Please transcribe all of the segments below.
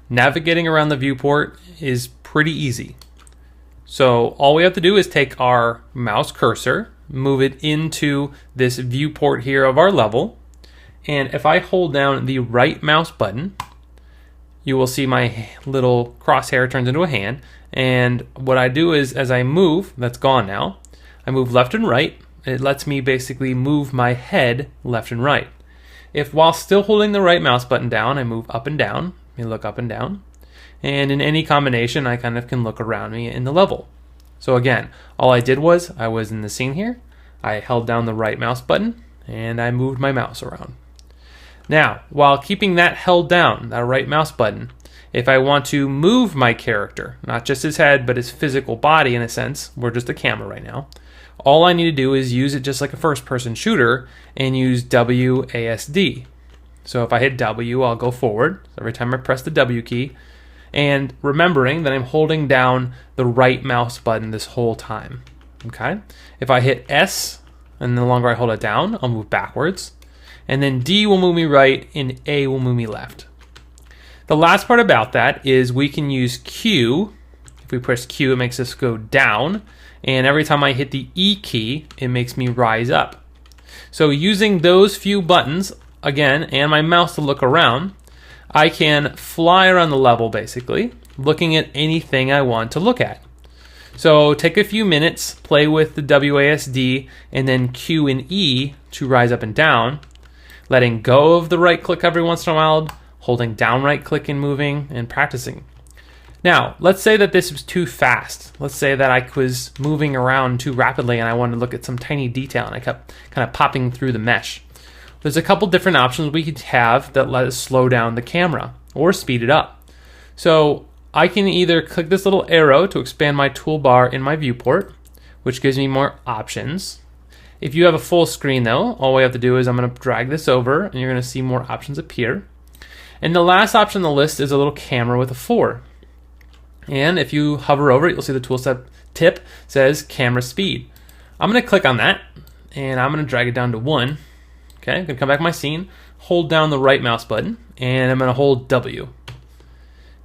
navigating around the viewport is pretty easy. So all we have to do is take our mouse cursor, move it into this viewport here of our level, and if I hold down the right mouse button, you will see my little crosshair turns into a hand, and what I do is as I move, that's gone now, I move left and right. It lets me basically move my head left and right. If while still holding the right mouse button down, I move up and down, I look up and down, and in any combination I kind of can look around me in the level. So again, all I did was I was in the scene here, I held down the right mouse button, and I moved my mouse around. Now, while keeping that held down, that right mouse button, if I want to move my character, not just his head, but his physical body in a sense, we're just a camera right now, all I need to do is use it just like a first-person shooter and use WASD. So if I hit W, I'll go forward. Every time I press the W key, and remembering that I'm holding down the right mouse button this whole time. Okay? If I hit S, and the longer I hold it down, I'll move backwards. And then D will move me right, and A will move me left. The last part about that is we can use Q. If we press Q, it makes us go down. And every time I hit the E key, it makes me rise up. So using those few buttons, again, and my mouse to look around, I can fly around the level basically, looking at anything I want to look at. So take a few minutes, play with the WASD, and then Q and E to rise up and down, letting go of the right click every once in a while, holding down right click and moving, and practicing. Now, let's say that this was too fast. Let's say that I was moving around too rapidly and I wanted to look at some tiny detail and I kept kind of popping through the mesh. There's a couple different options we could have that let us slow down the camera or speed it up. So I can either click this little arrow to expand my toolbar in my viewport, which gives me more options. If you have a full screen though, all we have to do is I'm going to drag this over and you're going to see more options appear. And the last option on the list is a little camera with a 4. And if you hover over it, you'll see the toolset tip says camera speed. I'm going to click on that and I'm going to drag it down to 1. Okay, I'm going to come back to my scene, hold down the right mouse button, and I'm going to hold W.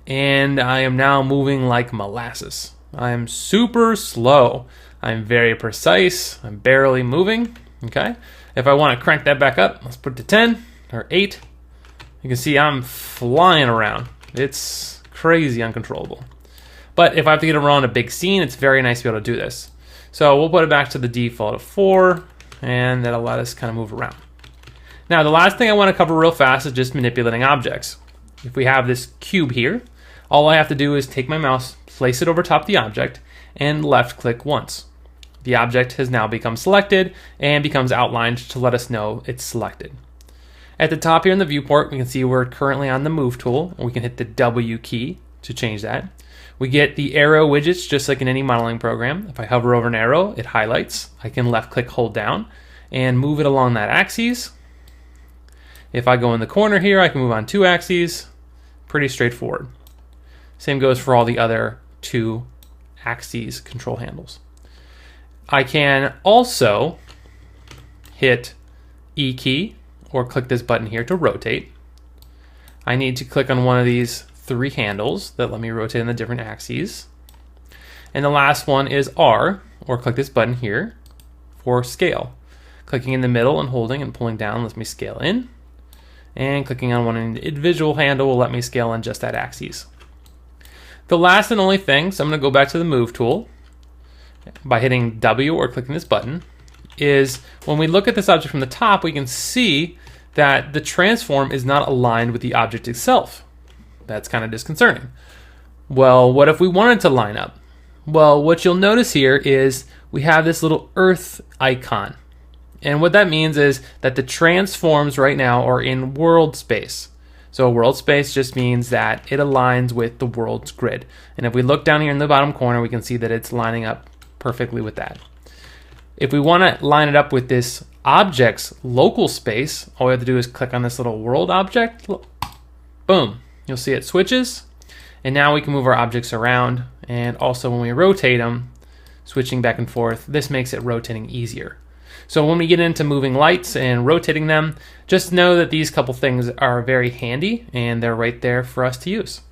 And I am now moving like molasses. I am super slow. I'm very precise. I'm barely moving. Okay, if I want to crank that back up, let's put it to 10 or 8. You can see I'm flying around. It's crazy uncontrollable. But if I have to get around a big scene, it's very nice to be able to do this. So we'll put it back to the default of 4, and that'll let us kind of move around. Now, the last thing I want to cover real fast is just manipulating objects. If we have this cube here, all I have to do is take my mouse, place it over top the object, and left click once. The object has now become selected and becomes outlined to let us know it's selected. At the top here in the viewport, we can see we're currently on the move tool, and we can hit the W key to change that. We get the arrow widgets just like in any modeling program. If I hover over an arrow, it highlights. I can left click, hold down, and move it along that axis. If I go in the corner here, I can move on 2 axes. Pretty straightforward. Same goes for all the other 2 axes control handles. I can also hit E key or click this button here to rotate. I need to click on one of these 3 handles that let me rotate in the different axes. And the last one is R, or click this button here for scale. Clicking in the middle and holding and pulling down lets me scale in. And clicking on one individual handle will let me scale in just that axis. The last and only thing, so I'm going to go back to the move tool by hitting W or clicking this button, is when we look at this object from the top, we can see that the transform is not aligned with the object itself. That's kind of disconcerting. Well, what if we wanted to line up? Well, what you'll notice here is we have this little Earth icon. And what that means is that the transforms right now are in world space. So world space just means that it aligns with the world's grid. And if we look down here in the bottom corner, we can see that it's lining up perfectly with that. If we want to line it up with this object's local space, all we have to do is click on this little world object. Boom. You'll see it switches. And now we can move our objects around. And also when we rotate them, switching back and forth, this makes it rotating easier. So when we get into moving lights and rotating them, just know that these couple things are very handy and they're right there for us to use.